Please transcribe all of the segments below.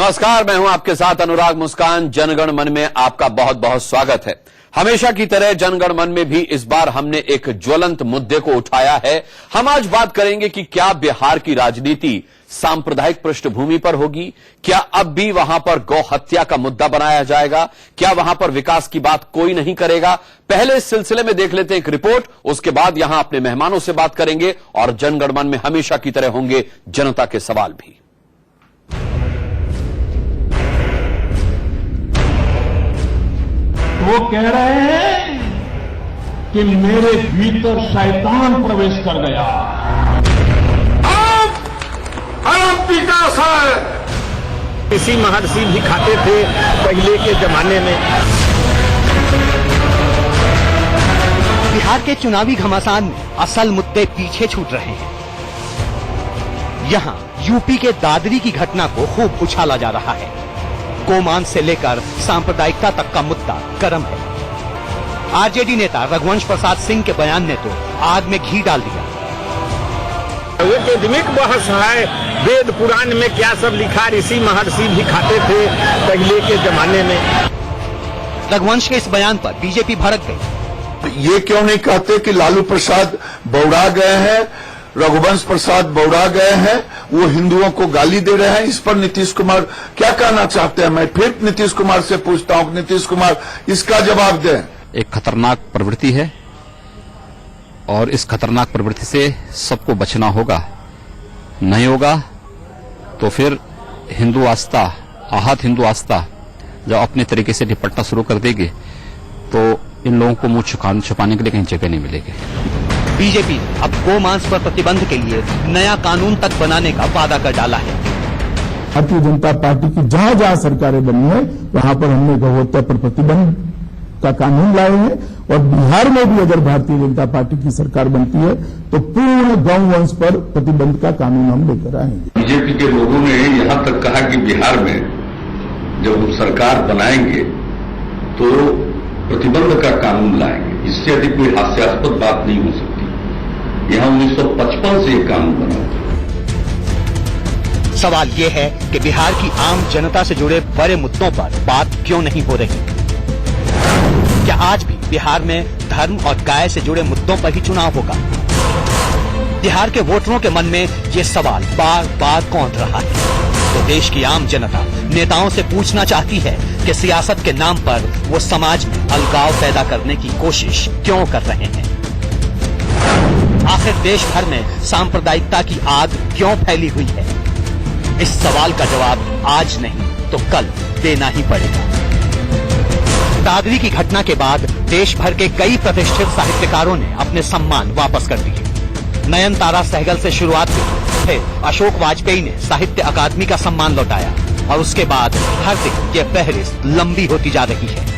नमस्कार, मैं हूं आपके साथ अनुराग मुस्कान। जनगण मन में आपका बहुत बहुत स्वागत है। हमेशा की तरह जनगण मन में भी इस बार हमने एक ज्वलंत मुद्दे को उठाया है। हम आज बात करेंगे कि क्या बिहार की राजनीति सांप्रदायिक पृष्ठभूमि पर होगी? क्या अब भी वहां पर गौ हत्या का मुद्दा बनाया जाएगा? क्या वहां पर विकास की बात कोई नहीं करेगा? पहले इस सिलसिले में देख लेते हैं एक रिपोर्ट, उसके बाद यहां अपने मेहमानों से बात करेंगे और जनगण मन में हमेशा की तरह होंगे जनता के सवाल भी। वो कह रहे हैं कि मेरे भीतर शैतान प्रवेश कर गया। अब विकास है। ऋषि महर्षि भी खाते थे पहले के जमाने में। बिहार के चुनावी घमासान में असल मुद्दे पीछे छूट रहे हैं। यहाँ यूपी के दादरी की घटना को खूब उछाला जा रहा है। गोमांस से लेकर सांप्रदायिकता तक का मुद्दा गर्म है। आरजेडी नेता रघुवंश प्रसाद सिंह के बयान ने तो आग में घी डाल दिया। एकेडमिक बहस है, वेद पुराण में क्या सब लिखा, ऋषि महर्षि भी खाते थे पहले के जमाने में। रघुवंश के इस बयान पर बीजेपी भड़क गई। ये क्यों नहीं कहते कि लालू प्रसाद बौड़ा गए हैं, रघुवंश प्रसाद बौड़ा गए हैं, वो हिंदुओं को गाली दे रहे हैं? इस पर नीतीश कुमार क्या कहना चाहते हैं? मैं फिर नीतीश कुमार से पूछता हूं, नीतीश कुमार इसका जवाब दें। एक खतरनाक प्रवृत्ति है और इस खतरनाक प्रवृत्ति से सबको बचना होगा। नहीं होगा तो फिर हिंदू आस्था, आहत हिंदू आस्था जब अपने तरीके से निपटना शुरू कर देगी तो इन लोगों को मुंह छुपाने के लिए कहीं जगह नहीं मिलेगी। बीजेपी अब गोमांस पर प्रतिबंध के लिए नया कानून तक बनाने का वादा कर डाला है। भारतीय जनता पार्टी की जहां जहां सरकारें बनी है वहां पर हमने गौ हत्या पर प्रतिबंध का कानून लाए हैं और बिहार में भी अगर भारतीय जनता पार्टी की सरकार बनती है तो पूर्ण गौवंश पर प्रतिबंध का कानून हम लेकर आएंगे। बीजेपी के लोगों ने यहां तक कहा कि बिहार में जब हम सरकार बनाएंगे तो प्रतिबंध का कानून लाएंगे। इससे अधिक कोई हास्यास्पद बात नहीं हो सकती। यहां 1955 से एक कानून बना। सवाल ये है कि बिहार की आम जनता से जुड़े बड़े मुद्दों पर बात क्यों नहीं हो रही? क्या आज भी बिहार में धर्म और गाय से जुड़े मुद्दों पर ही चुनाव होगा? बिहार के वोटरों के मन में ये सवाल बार बार कौंध रहा है। तो देश की आम जनता नेताओं से पूछना चाहती है कि सियासत के नाम पर वो समाज में अलगाव पैदा करने की कोशिश क्यों कर रहे हैं? आखिर देश भर में सांप्रदायिकता की आग क्यों फैली हुई है? इस सवाल का जवाब आज नहीं तो कल देना ही पड़ेगा। दादरी की घटना के बाद देश भर के कई प्रतिष्ठित साहित्यकारों ने अपने सम्मान वापस कर दिए। नयनतारा सहगल से शुरुआत हुई, फिर अशोक वाजपेयी ने साहित्य अकादमी का सम्मान लौटाया और उसके बाद हर दिन ये फहरिस्त लंबी होती जा रही है।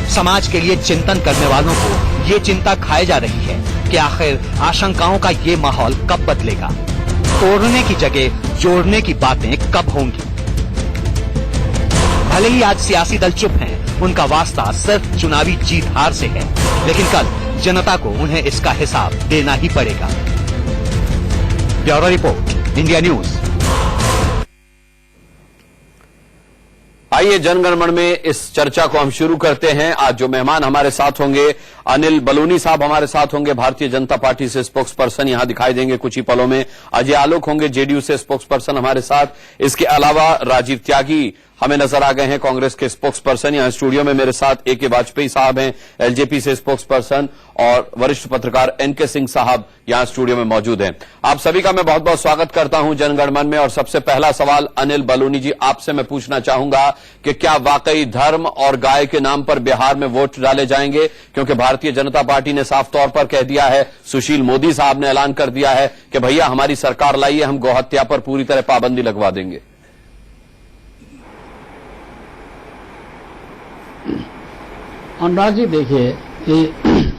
समाज के लिए चिंतन करने वालों को ये चिंता खाए जा रही है कि आखिर आशंकाओं का ये माहौल कब बदलेगा, तोड़ने की जगह जोड़ने की बातें कब होंगी। भले ही आज सियासी दल चुप हैं, उनका वास्ता सिर्फ चुनावी जीत हार से है, लेकिन कल जनता को उन्हें इसका हिसाब देना ही पड़ेगा। Bureau report, India news. आइए जनगण मन में इस चर्चा को हम शुरू करते हैं। आज जो मेहमान हमारे साथ होंगे, अनिल बलूनी साहब हमारे साथ होंगे, भारतीय जनता पार्टी से स्पोक्स पर्सन यहां दिखाई देंगे कुछ ही पलों में। अजय आलोक होंगे, जेडीयू से स्पोक्स पर्सन हमारे साथ। इसके अलावा राजीव त्यागी हमें नजर आ गए हैं, कांग्रेस के स्पोक्स पर्सन। यहां स्टूडियो में मेरे साथ ए.के. वाजपेयी साहब हैं, एलजेपी से स्पोक्स पर्सन, और वरिष्ठ पत्रकार एन.के. सिंह साहब यहां स्टूडियो में मौजूद हैं। आप सभी का मैं बहुत बहुत स्वागत करता हूं जनगण मन में। और सबसे पहला सवाल अनिल बलूनी जी आपसे मैं पूछना चाहूंगा कि क्या वाकई धर्म और गाय के नाम पर बिहार में वोट डाले जाएंगे? क्योंकि भारतीय जनता पार्टी ने साफ तौर पर कह दिया है, सुशील मोदी साहब ने ऐलान कर दिया है कि भैया हमारी सरकार लाइए, हम गौहत्या पर पूरी तरह पाबंदी लगवा देंगे। अनुराग जी, देखिए कि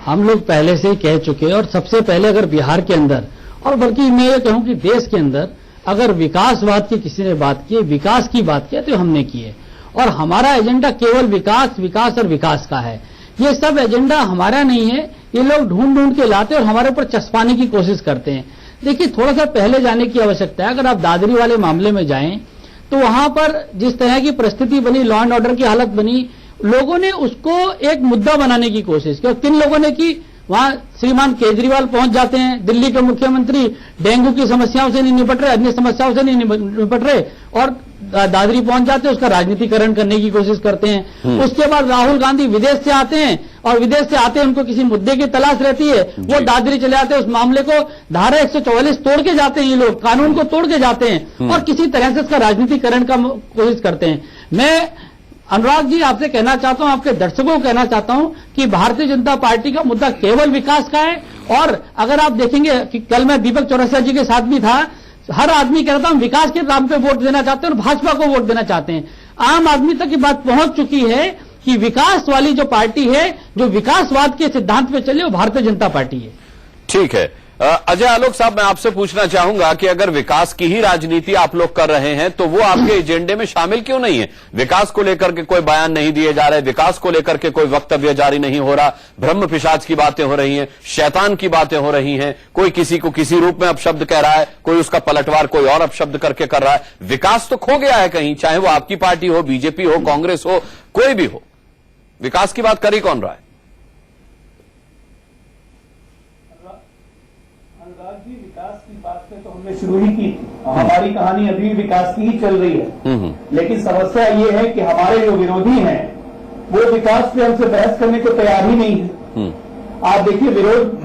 हम लोग पहले से ही कह चुके हैं, और सबसे पहले अगर बिहार के अंदर, और बल्कि मैं ये कहूं कि देश के अंदर अगर विकासवाद की किसी ने बात की, विकास की बात की, तो हमने की है। और हमारा एजेंडा केवल विकास, विकास और विकास का है। ये सब एजेंडा हमारा नहीं है, ये लोग ढूंढ ढूंढ के लाते और हमारे ऊपर चस्पाने की कोशिश करते हैं। देखिए, थोड़ा सा पहले जाने की आवश्यकता है। अगर आप दादरी वाले मामले में जाएं तो वहां पर जिस तरह की परिस्थिति बनी, लॉ एंड ऑर्डर की हालत बनी, लोगों ने उसको एक मुद्दा बनाने की कोशिश की। किन लोगों ने की? वहां श्रीमान केजरीवाल पहुंच जाते हैं, दिल्ली के मुख्यमंत्री डेंगू की समस्याओं से नहीं निपट रहे, अन्य समस्याओं से नहीं निपट रहे, और दादरी पहुंच जाते हैं, उसका राजनीतिकरण करने की कोशिश करते हैं। उसके बाद राहुल गांधी विदेश से आते हैं, और विदेश से आते हैं उनको किसी मुद्दे की तलाश रहती है, वो दादरी चले आते हैं, उस मामले को धारा 144 तोड़ के जाते हैं, ये लोग कानून को तोड़ के जाते हैं और किसी तरह से उसका राजनीतिकरण का कोशिश करते हैं। मैं अनुराग जी आपसे कहना चाहता हूं, आपके दर्शकों को कहना चाहता हूं कि भारतीय जनता पार्टी का मुद्दा केवल विकास का है। और अगर आप देखेंगे कि कल मैं दीपक चौरसिया जी के साथ भी था, हर आदमी कह रहा था हम विकास के नाम पे वोट देना चाहते हैं और भाजपा को वोट देना चाहते हैं। आम आदमी तक ये बात पहुंच चुकी है कि विकास वाली जो पार्टी है, जो विकासवाद के सिद्धांत पे चले, वो भारतीय जनता पार्टी है। ठीक है। अजय आलोक साहब, मैं आपसे पूछना चाहूंगा कि अगर विकास की ही राजनीति आप लोग कर रहे हैं तो वो आपके एजेंडे में शामिल क्यों नहीं है? विकास को लेकर के कोई बयान नहीं दिए जा रहे, विकास को लेकर के कोई वक्तव्य जारी नहीं हो रहा, ब्रह्म पिशाच की बातें हो रही हैं, शैतान की बातें हो रही हैं, कोई किसी को किसी रूप में अपशब्द कह रहा है, कोई उसका पलटवार कोई और अपशब्द करके कर रहा है। विकास तो खो गया है कहीं, चाहे वो आपकी पार्टी हो, बीजेपी हो, कांग्रेस हो, कोई भी हो। विकास की बात कर ही कौन रहा है? विकास की बात पे तो हमने शुरू ही की थी, हमारी कहानी अभी विकास की ही चल रही है। लेकिन समस्या ये है कि हमारे जो विरोधी हैं वो विकास पे हमसे बहस करने को तैयार ही नहीं है। आप देखिए,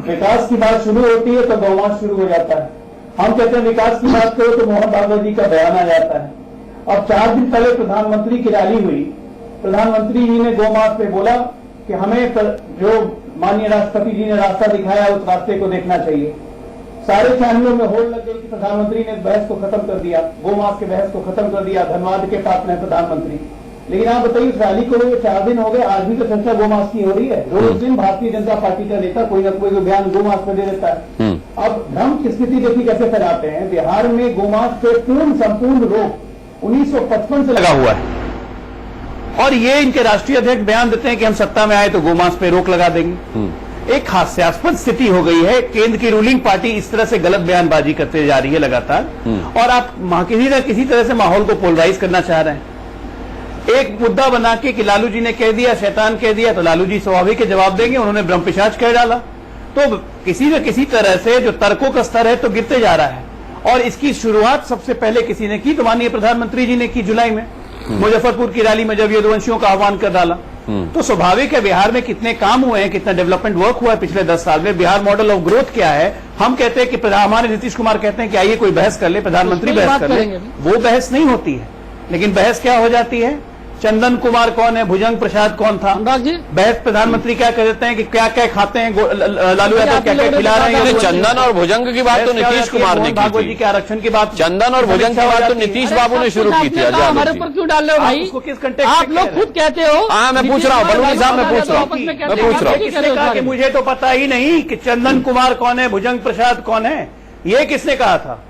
विकास की बात शुरू होती है तो गौमांस शुरू हो जाता है। हम कहते हैं विकास की बात करो तो मोहन भागवत जी का बयान आ जाता है। अब 4 दिन पहले प्रधानमंत्री की रैली हुई, प्रधानमंत्री जी ने गौमांस पे बोला कि हमें जो माननीय राष्ट्रपति जी ने रास्ता दिखाया उस रास्ते को देखना चाहिए। सारे चैनलों में होड़ लग गई कि प्रधानमंत्री ने बहस को खत्म कर दिया, गोमांस के बहस को खत्म कर दिया, धन्यवाद के पात्र है प्रधानमंत्री। लेकिन आप बताइए, उस रैली को 4 दिन हो गए, आज भी तो चर्चा गोमांस की हो रही है। रोज दिन भारतीय जनता पार्टी का नेता कोई ना कोई बयान गोमांस पर दे देता है। अब भ्रम की स्थिति देखिए कैसे फैलाते हैं। बिहार में गोमांस पे संपूर्ण रोक 1955 से लगा हुआ है, और ये इनके राष्ट्रीय अध्यक्ष बयान देते हैं कि हम सत्ता में आए तो गोमांस पे रोक लगा देंगे। एक हास्यास्पद स्थिति हो गई है। केंद्र की रूलिंग पार्टी इस तरह से गलत बयानबाजी करते जा रही है लगातार, और आप किसी न किसी तरह से माहौल को पोलराइज करना चाह रहे हैं। एक मुद्दा बना के कि लालू जी ने कह दिया, शैतान कह दिया, तो लालू जी स्वाभाविक के जवाब देंगे, उन्होंने ब्रह्म पिशाच कह डाला। तो किसी न किसी तरह से जो तर्कों का स्तर है तो गिरते जा रहा है। और इसकी शुरुआत सबसे पहले किसी ने की तो माननीय प्रधानमंत्री जी ने की जुलाई में, मुजफ्फरपुर की रैली में जब यदुवंशियों का आह्वान कर डाला। तो स्वाभाविक है, बिहार में कितने काम हुए हैं, कितना डेवलपमेंट वर्क हुआ है पिछले 10 साल में, बिहार मॉडल ऑफ ग्रोथ क्या है। हम कहते हैं कि हमारे नीतीश कुमार कहते हैं कि आइए कोई बहस कर ले, प्रधानमंत्री बहस कर ले, वो बहस नहीं होती है। लेकिन बहस क्या हो जाती है? चंदन कुमार कौन है, भुजंग प्रसाद कौन था, बहस प्रधानमंत्री क्या कह देते हैं कि क्या क्या खाते हैं लालू यादव, क्या क्या खिला रहे हैं। चंदन और भुजंग की बात तो नीतीश कुमार ने भागवत जी के आरक्षण की बात, चंदन और भुजंग की बात तो नीतीश बाबू ने शुरू की थी। हमारे ऊपर क्यों डाल रहे हो भाई? उसको किस कंटेक्स्ट आप लोग खुद कहते हो। हाँ, मैं पूछ रहा हूँ बलूनी साहब, मैं पूछ रहा हूँ। किसने कहा कि मुझे तो पता ही नहीं कि चंदन कुमार कौन है, भुजंग प्रसाद कौन है, ये किसने कहा था?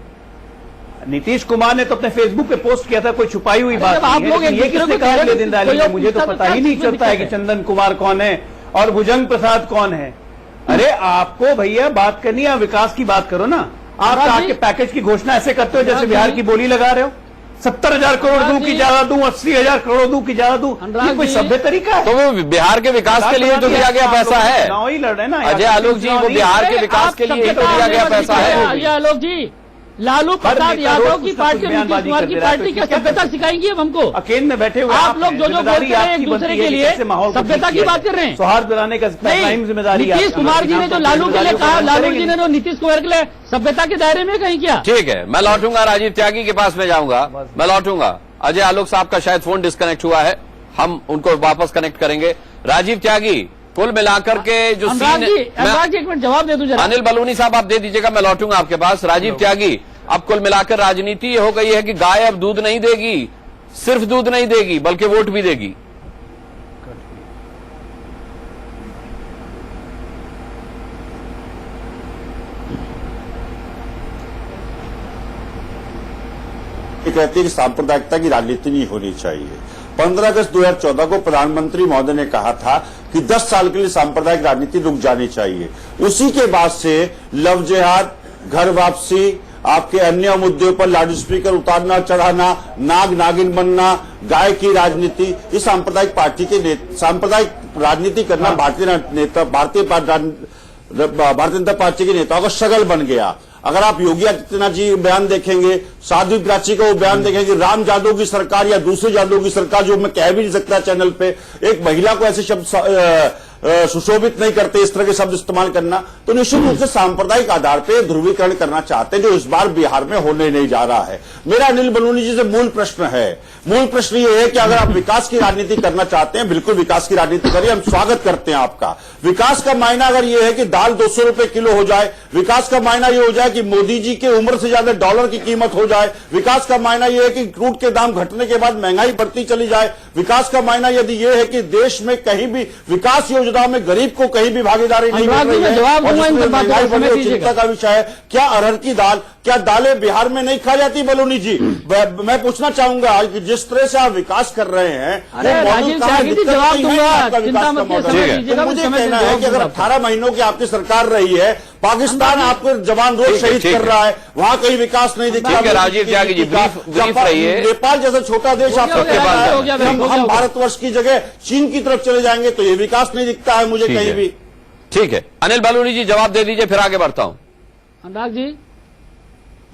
नीतीश कुमार ने तो अपने फेसबुक पे पोस्ट किया था, कोई छुपाई हुई बात आप लोग ये किसने कहा अगले दिन रैली में? मुझे तो पता ही नहीं चलता है कि चंदन कुमार कौन है और भुजंग प्रसाद कौन है। अरे आपको भैया बात करनी है, विकास की बात करो ना। आप आके पैकेज की घोषणा ऐसे करते हो जैसे बिहार की बोली लगा रहे हो। 70,000 करोड़ दूं की ज्यादा दूं, 80,000 करोड़ दूं की ज्यादा दूं, ये कोई सभ्य तरीका है? तो वो बिहार के विकास के लिए तो दिया गया पैसा है। चुनाव ही लड़ रहे ना अजय आलोक जी, वो बिहार के विकास के लिए तो दिया गया पैसा है। अजय आलोक जी, लालू प्रसाद यादव की पार्टी, नीतीश कुमार की पार्टी क्या सभ्यता सिखाएंगी अब हमको? केंद्र में बैठे हुए आप लोग जो बोलते हैं एक दूसरे के लिए सभ्यता की बात कर रहे हैं, सौहार्द बनाने का जिम्मेदारी। नीतीश कुमार जी ने जो लालू के लिए कहा, लालू जी ने जो नीतीश कुमार के लिए सभ्यता के दायरे में कहीं किया। ठीक है, मैं लौटूंगा राजीव त्यागी के पास में जाऊंगा, मैं लौटूंगा। अजय आलोक साहब का शायद फोन डिस्कनेक्ट हुआ है, हम उनको वापस कनेक्ट करेंगे। राजीव त्यागी, कुल मिलाकर के जो सीन, एक मिनट जवाब दे दूं। अनिल बलूनी साहब आप दे दीजिएगा, मैं लौटूंगा आपके पास। राजीव त्यागी, अब कुल मिलाकर राजनीति ये हो गई है कि गाय अब दूध नहीं देगी, सिर्फ दूध नहीं देगी बल्कि वोट भी देगी। कहते हैं कि सांप्रदायिकता की राजनीति नहीं होनी चाहिए। 15 अगस्त 2014 को प्रधानमंत्री महोदय ने कहा था कि 10 साल के लिए सांप्रदायिक राजनीति रुक जानी चाहिए। उसी के बाद से लव जिहाद, घर वापसी, आपके अन्य मुद्दों पर लाउड स्पीकर उतारना चढ़ाना, नाग नागिन बनना, गाय की राजनीति, इस सांप्रदायिक पार्टी के सांप्रदायिक राजनीति करना भारतीय जनता पार्टी के नेताओं का शगल बन गया। अगर आप योगी आदित्यनाथ जी बयान देखेंगे, साध्वी प्राची का वो बयान देखेंगे, राम जादव की सरकार या दूसरे जादव की सरकार, जो मैं कह भी नहीं सकता चैनल पे, एक महिला को ऐसे शब्द सुशोभित नहीं करते, इस तरह के शब्द इस्तेमाल करना, तो निश्चित रूप से सांप्रदायिक आधार पर ध्रुवीकरण करना चाहते हैं, जो इस बार बिहार में होने नहीं जा रहा है। मेरा अनिल बलूनी जी से मूल प्रश्न ये है कि अगर आप विकास की राजनीति करना चाहते हैं, बिल्कुल विकास की राजनीति करिए, हम स्वागत करते हैं आपका। विकास का मायना अगर यह है कि दाल 200 रुपए किलो हो जाए, विकास का मायना यह हो जाए कि मोदी जी के उम्र से ज्यादा डॉलर की कीमत हो जाए, विकास का मायना यह है कि क्रूड के दाम घटने के बाद महंगाई बढ़ती चली जाए, विकास का मायना यदि यह है कि देश में कहीं भी विकास योजनाओं में गरीब को कहीं भी भागीदारी नहीं मिल रही है, और महंगाई बढ़ने चिंता का विषय है। क्या अरहर की दाल, क्या दालें बिहार में नहीं खाई जाती? बलूनी जी, मैं पूछना चाहूंगा कि जिस तरह से आप विकास कर रहे हैं, मुझे कहना है कि अगर 18 महीनों की आपकी सरकार रही है, पाकिस्तान आपके जवान रोज शहीद कर रहा है, वहां कहीं विकास नहीं दिखा। राजीव त्यागी जी ब्रीफ रहिए। नेपाल जैसा छोटा देश आप हम भारतवर्ष की जगह चीन की तरफ चले जाएंगे तो ये विकास नहीं दिखता है मुझे कहीं भी। ठीक है, अनिल बलूनी जी जवाब दे दीजिए, फिर आगे बढ़ता हूं। अनुराग जी,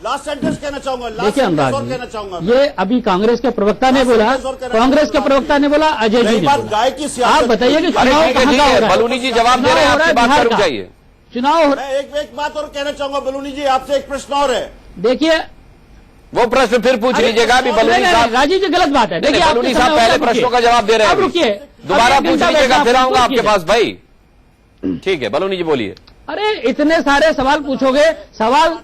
लास्ट सेंटेंस कहना चाहूंगा, देखिए अनुराग जी, ये अभी कांग्रेस के प्रवक्ता ने बोला, अजय जी ने बोला, गाय की आप बताइए कि चुनाव कहां का हो रहा है? बलूनी जी जवाब दे रहे हैं, आपकी बात पर रुक जाइए। चुनाव एक बात और कहना चाहूंगा बलूनी जी, आपसे एक प्रश्न और है। देखिए, वो प्रश्न फिर पूछ लीजिएगा। अभी बलूनी साहब, राजीव जी गलत बात है। देखिए, बलूनी साहब पहले प्रश्नों का जवाब दे रहे हैं, रुकिए, दोबारा पूछ लीजिएगा, फिर आऊंगा आपके पास भाई। ठीक है, बलूनी जी बोलिए। अरे इतने सारे सवाल पूछोगे, सवाल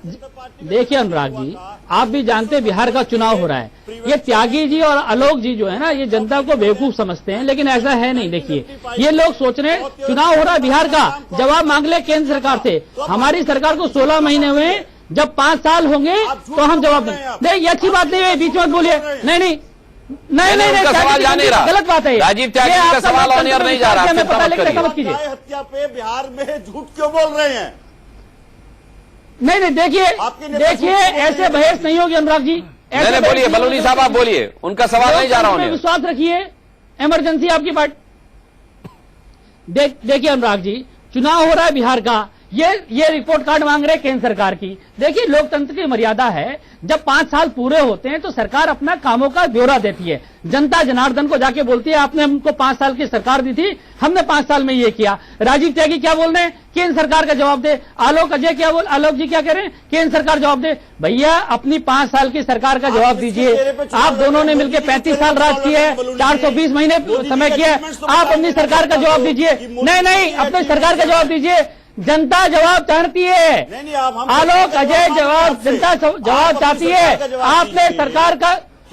देखिए अनुराग जी, आप भी जानते हैं बिहार का चुनाव हो रहा है। ये त्यागी जी और आलोक जी जो है ना, ये जनता को बेवकूफ समझते हैं, लेकिन ऐसा है नहीं। देखिए, ये लोग सोच रहे हैं चुनाव हो रहा है बिहार का, जवाब मांग ले केंद्र सरकार से। हमारी सरकार को 16 महीने हुए, जब 5 साल होंगे तो हम जवाब देंगे। नहीं, ये अच्छी बात नहीं है, बीच में बोलिए। नहीं, सवाल जा नहीं रहा, गलत बात है। राजीव त्यागी का सवाल ऑन एयर नहीं जा रहा। हमें पता, लेकिन ऐसा मत कीजिए। हत्या पे बिहार में झूठ क्यों बोल रहे हैं? नहीं, देखिए ऐसे बहस नहीं होगी अनुराग जी। नहीं, बोलिए बलूनी साहब, आप बोलिए, उनका सवाल नहीं जा रहा हूं। विश्वास रखिए, इमरजेंसी आपकी पार्टी। देखिए अनुराग जी, चुनाव हो रहा है बिहार का, ये रिपोर्ट कार्ड मांग रहे केंद्र सरकार की। देखिए, लोकतंत्र की मर्यादा है, जब 5 साल पूरे होते हैं तो सरकार अपना कामों का ब्यौरा देती है, जनता जनार्दन को जाके बोलती है आपने हमको 5 साल की सरकार दी थी, हमने 5 साल में ये किया। राजीव त्यागी क्या बोल रहे हैं? केंद्र सरकार का जवाब दे। आलोक जी क्या कह रहे हैं? केंद्र सरकार जवाब दे। भैया, अपनी 5 साल की सरकार का जवाब दीजिए। आप दोनों ने मिलकर 35 साल राज किए है, 420 महीने समय किया है, आप अपनी सरकार का जवाब दीजिए। नहीं, अपनी सरकार का जवाब दीजिए। जनता जवाब चाहती है। आलोक, अजय, जनता जवाब चाहती है। आपने सरकार का,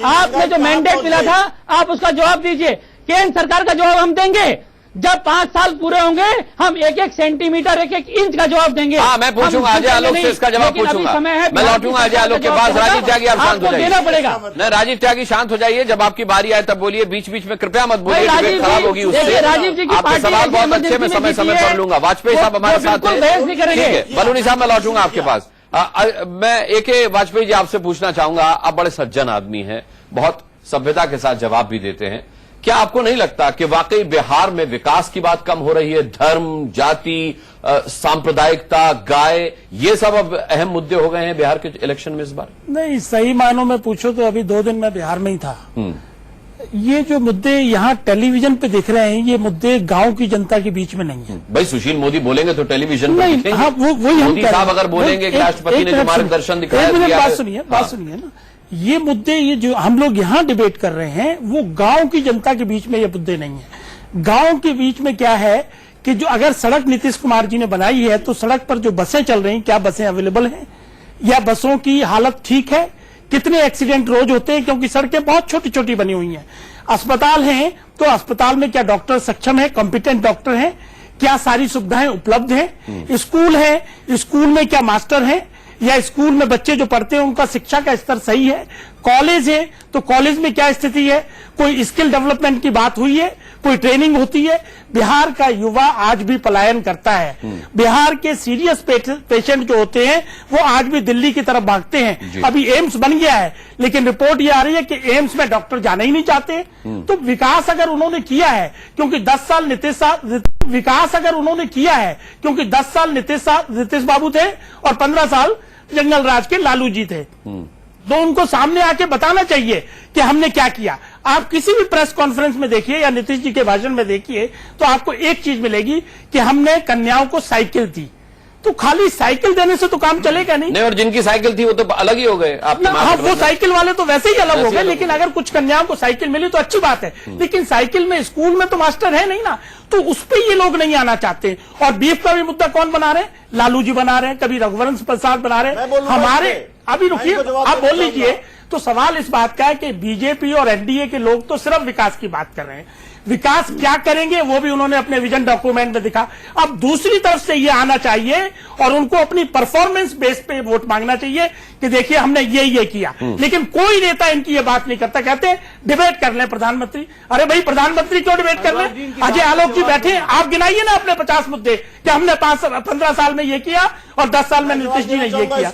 आपने जो मैंडेट मिला था, आप उसका जवाब दीजिए। केंद्र सरकार का जवाब हम देंगे जब 5 साल पूरे होंगे, हम 1-1 सेंटीमीटर 1-1 इंच का जवाब देंगे। हाँ, मैं पूछूंगा अजय आलोक से इसका जवाब पूछूंगा। मैं लौटूंगा अजय आलोक के पास। राजीव त्यागी, आप शांत हो जाइए। देना पड़ेगा। नहीं, राजीव त्यागी शांत हो जाइए, जब आपकी बारी आए तब बोलिए, बीच बीच में कृपया मत बोलिए, डिबेट खराब होगी उससे। राजीव जी की आपके सवाल बहुत अच्छे, मैं समय समय पर लूंगा। वाजपेयी साहब हमारे साथ हैं, बलूनी साहब मैं लौटूंगा आपके पास। मैं AK वाजपेयी जी आपसे पूछना चाहूंगा, आप बड़े सज्जन आदमी हैं, बहुत सभ्यता के साथ जवाब भी देते हैं। क्या आपको नहीं लगता कि वाकई बिहार में विकास की बात कम हो रही है? धर्म, जाति, सांप्रदायिकता, गाय, ये सब अब अहम मुद्दे हो गए हैं बिहार के इलेक्शन में इस बार? नहीं, सही मायनों में पूछो तो अभी 2 दिन मैं बिहार में ही था। ये जो मुद्दे यहाँ टेलीविजन पे दिख रहे हैं, ये मुद्दे गांव की जनता के बीच में नहीं है। भाई, सुशील मोदी बोलेंगे तो टेलीविजन पर दिखेंगे। हाँ, वही मोदी साहब अगर बोलेंगे कि राष्ट्रपति ने जो मार्गदर्शन दिखाया, बात सुनिए ना, ये मुद्दे, ये जो हम लोग यहाँ डिबेट कर रहे हैं, वो गांव की जनता के बीच में ये मुद्दे नहीं है। गांव के बीच में क्या है कि जो अगर सड़क नीतीश कुमार जी ने बनाई है, तो सड़क पर जो बसें चल रही, क्या बसें अवेलेबल हैं, या बसों की हालत ठीक है? कितने एक्सीडेंट रोज होते हैं, क्योंकि सड़कें बहुत छोटी छोटी बनी हुई हैं। अस्पताल हैं, तो अस्पताल में क्या डॉक्टर सक्षम है, कॉम्पिटेंट डॉक्टर हैं? क्या सारी सुविधाएं उपलब्ध हैं? स्कूल है, स्कूल में क्या मास्टर हैं, या स्कूल में बच्चे जो पढ़ते हैं उनका शिक्षा का स्तर सही है? कॉलेज है, तो कॉलेज में क्या स्थिति है? कोई स्किल डेवलपमेंट की बात हुई है? कोई ट्रेनिंग होती है। बिहार का युवा आज भी पलायन करता है। बिहार के सीरियस पेशेंट जो होते हैं वो आज भी दिल्ली की तरफ भागते हैं। अभी एम्स बन गया है, लेकिन रिपोर्ट ये आ रही है कि एम्स में डॉक्टर जाना ही नहीं चाहते। तो विकास अगर उन्होंने किया है, क्योंकि 10 साल नीतीश बाबू थे और 15 साल जंगल राज के लालू जी थे। तो उनको सामने आके बताना चाहिए कि हमने क्या किया। आप किसी भी प्रेस कॉन्फ्रेंस में देखिए या नीतीश जी के भाषण में देखिए तो आपको एक चीज मिलेगी कि हमने कन्याओं को साइकिल दी। तो खाली साइकिल देने से तो काम चलेगा नहीं। और जिनकी साइकिल थी वो तो अलग ही हो गए। हाँ, वो साइकिल वाले तो वैसे ही अलग हो गए, लेकिन अगर कुछ कन्याओं को साइकिल मिली तो अच्छी बात है। लेकिन साइकिल में स्कूल में तो मास्टर है नहीं ना, तो उस पर ये लोग नहीं आना चाहते। और बीफ का भी मुद्दा कौन बना रहे हैं? लालू जी बना रहे हैं, कभी रघुवंश प्रसाद बना रहे हैं। हमारे अभी रुकिए, आप बोल लीजिए। तो सवाल इस बात का है कि बीजेपी और एनडीए के लोग तो सिर्फ विकास की बात कर रहे हैं। विकास क्या करेंगे वो भी उन्होंने अपने विजन डॉक्यूमेंट में दिखा। अब दूसरी तरफ से ये आना चाहिए और उनको अपनी परफॉर्मेंस बेस पे वोट मांगना चाहिए कि देखिए हमने ये किया। लेकिन कोई नेता इनकी ये बात नहीं करता। कहते हैं डिबेट कर लें प्रधानमंत्री। अरे भाई, प्रधानमंत्री क्यों डिबेट कर लें? अजय आलोक जी बैठे, आप गिनाइए ना अपने 50 मुद्दे कि हमने 15 साल में ये किया और 10 साल में नीतीश जी ने ये किया।